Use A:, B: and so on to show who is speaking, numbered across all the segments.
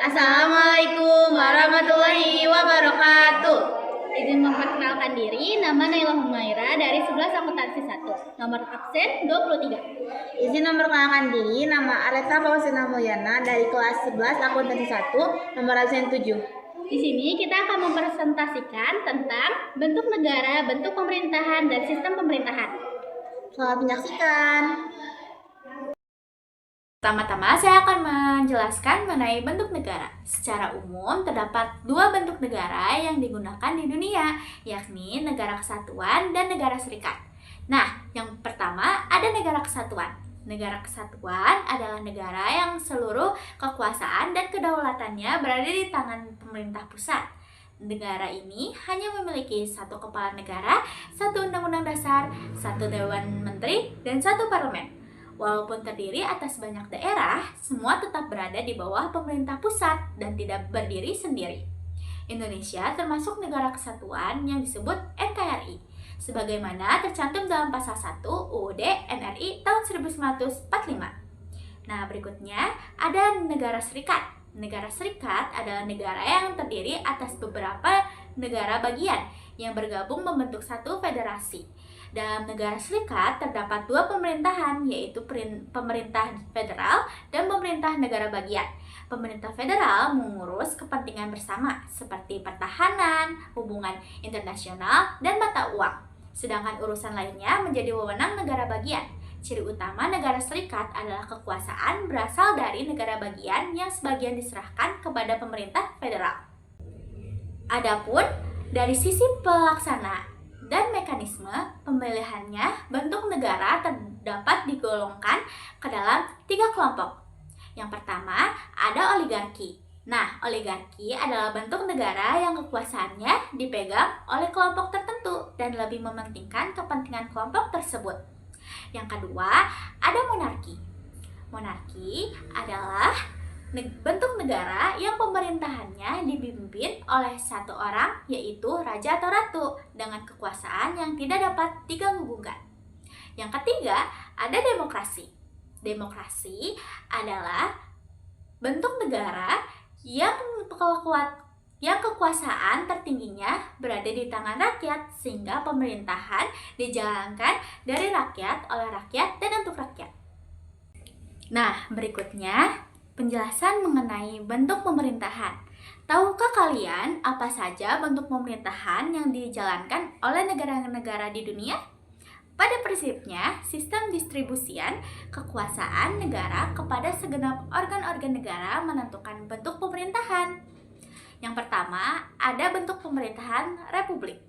A: Assalamualaikum warahmatullahi wabarakatuh.
B: Izin memperkenalkan diri, nama Naila Humaira dari 11 akuntansi 1. Nomor absen 23.
A: Izin memperkenalkan diri, nama Alexa Faustina Mulyana dari kelas 11 akuntansi 1, nomor absen 7.
B: Di sini kita akan mempresentasikan tentang bentuk negara, bentuk pemerintahan, dan sistem pemerintahan.
A: Selamat menyaksikan.
C: Pertama-tama saya akan menjelaskan mengenai bentuk negara. Secara umum terdapat dua bentuk negara yang digunakan di dunia, yakni negara kesatuan dan negara serikat. Nah, yang pertama ada negara kesatuan. Negara kesatuan adalah negara yang seluruh kekuasaan dan kedaulatannya berada di tangan pemerintah pusat. Negara ini hanya memiliki satu kepala negara, satu undang-undang dasar, satu dewan menteri, dan satu parlemen. Walaupun terdiri atas banyak daerah, semua tetap berada di bawah pemerintah pusat dan tidak berdiri sendiri. Indonesia termasuk negara kesatuan yang disebut NKRI, sebagaimana tercantum dalam pasal 1 UUD NRI tahun 1945. Nah, berikutnya ada negara serikat. Negara serikat adalah negara yang terdiri atas beberapa negara bagian yang bergabung membentuk satu federasi. Dalam negara serikat terdapat dua pemerintahan, yaitu pemerintah federal dan pemerintah negara bagian. Pemerintah federal mengurus kepentingan bersama seperti pertahanan, hubungan internasional, dan mata uang. Sedangkan urusan lainnya menjadi wewenang negara bagian. Ciri utama negara serikat adalah kekuasaan berasal dari negara bagian yang sebagian diserahkan kepada pemerintah federal. Adapun dari sisi pelaksana dan mekanisme pemilihannya, bentuk negara terdapat digolongkan ke dalam 3 kelompok. Yang pertama, ada oligarki. Nah, oligarki adalah bentuk negara yang kekuasaannya dipegang oleh kelompok tertentu dan lebih mementingkan kepentingan kelompok tersebut. Yang kedua, ada monarki. Monarki adalah bentuk negara yang pemerintahannya dipimpin oleh satu orang, yaitu raja atau ratu, dengan kekuasaan yang tidak dapat diganggu-gugat. Yang ketiga, ada demokrasi. Demokrasi adalah bentuk negara yang kekuasaan tertingginya berada di tangan rakyat, sehingga pemerintahan dijalankan dari rakyat, oleh rakyat, dan untuk rakyat. Nah, berikutnya penjelasan mengenai bentuk pemerintahan. Tahukah kalian apa saja bentuk pemerintahan yang dijalankan oleh negara-negara di dunia? Pada prinsipnya, sistem distribusian kekuasaan negara kepada segenap organ-organ negara menentukan bentuk pemerintahan. Yang pertama, ada bentuk pemerintahan republik.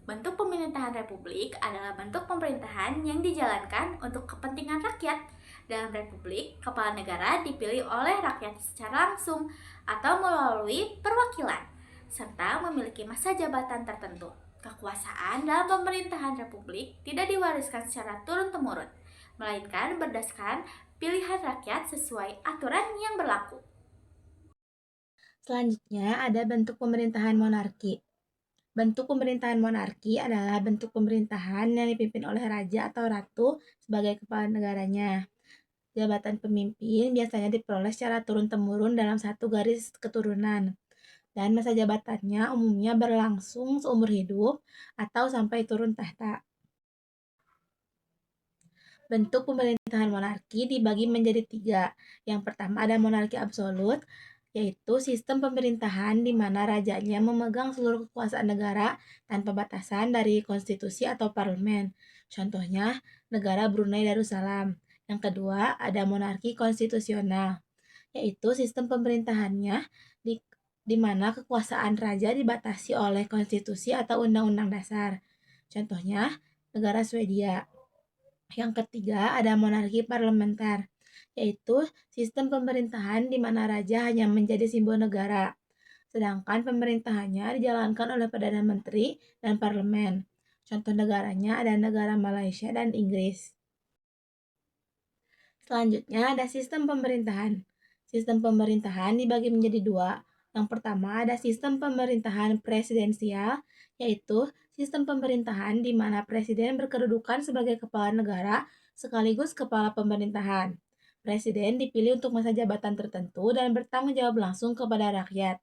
C: Bentuk pemerintahan republik adalah bentuk pemerintahan yang dijalankan untuk kepentingan rakyat. Dalam republik, kepala negara dipilih oleh rakyat secara langsung atau melalui perwakilan, serta memiliki masa jabatan tertentu. Kekuasaan dalam pemerintahan republik tidak diwariskan secara turun-temurun, melainkan berdasarkan pilihan rakyat sesuai aturan yang berlaku.
A: Selanjutnya ada bentuk pemerintahan monarki. Bentuk pemerintahan monarki adalah bentuk pemerintahan yang dipimpin oleh raja atau ratu sebagai kepala negaranya. Jabatan pemimpin biasanya diperoleh secara turun-temurun dalam satu garis keturunan, dan masa jabatannya umumnya berlangsung seumur hidup atau sampai turun tahta. Bentuk pemerintahan monarki dibagi menjadi 3. Yang pertama ada monarki absolut, yaitu sistem pemerintahan di mana rajanya memegang seluruh kekuasaan negara tanpa batasan dari konstitusi atau parlemen. Contohnya, negara Brunei Darussalam. Yang kedua, ada monarki konstitusional, yaitu sistem pemerintahannya di mana kekuasaan raja dibatasi oleh konstitusi atau undang-undang dasar. Contohnya, negara Swedia. Yang ketiga, ada monarki parlementer, yaitu sistem pemerintahan di mana raja hanya menjadi simbol negara, sedangkan pemerintahannya dijalankan oleh Perdana Menteri dan Parlemen. Contoh negaranya ada negara Malaysia dan Inggris. Selanjutnya ada sistem pemerintahan. Sistem pemerintahan dibagi menjadi 2. Yang pertama ada sistem pemerintahan presidensial, yaitu sistem pemerintahan di mana presiden berkedudukan sebagai kepala negara sekaligus kepala pemerintahan. Presiden dipilih untuk masa jabatan tertentu dan bertanggung jawab langsung kepada rakyat.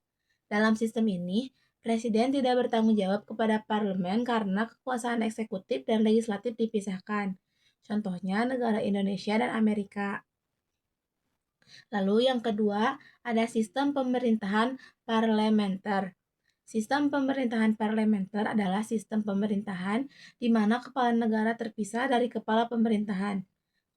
A: Dalam sistem ini, presiden tidak bertanggung jawab kepada parlemen karena kekuasaan eksekutif dan legislatif dipisahkan. Contohnya negara Indonesia dan Amerika. Lalu yang kedua, ada sistem pemerintahan parlementer. Sistem pemerintahan parlementer adalah sistem pemerintahan di mana kepala negara terpisah dari kepala pemerintahan.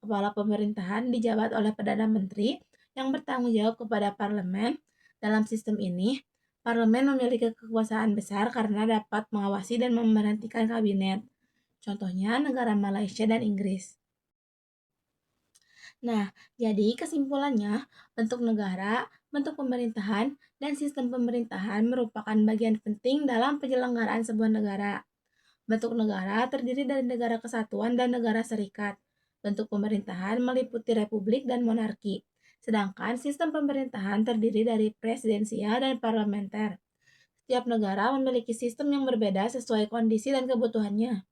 A: Kepala pemerintahan dijabat oleh Perdana Menteri yang bertanggung jawab kepada parlemen. Dalam sistem ini, parlemen memiliki kekuasaan besar karena dapat mengawasi dan memberhentikan kabinet. Contohnya negara Malaysia dan Inggris. Nah, jadi kesimpulannya, bentuk negara, bentuk pemerintahan, dan sistem pemerintahan merupakan bagian penting dalam penyelenggaraan sebuah negara. Bentuk negara terdiri dari negara kesatuan dan negara serikat. Bentuk pemerintahan meliputi republik dan monarki. Sedangkan sistem pemerintahan terdiri dari presidensial dan parlementer. Setiap negara memiliki sistem yang berbeda sesuai kondisi dan kebutuhannya.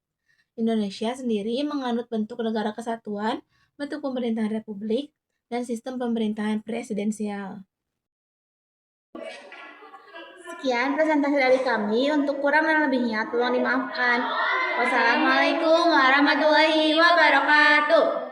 A: Indonesia sendiri menganut bentuk negara kesatuan, bentuk pemerintahan republik, dan sistem pemerintahan presidensial.
B: Sekian presentasi dari kami. Untuk kurang dan lebihnya tolong dimaafkan. Wassalamualaikum warahmatullahi wabarakatuh.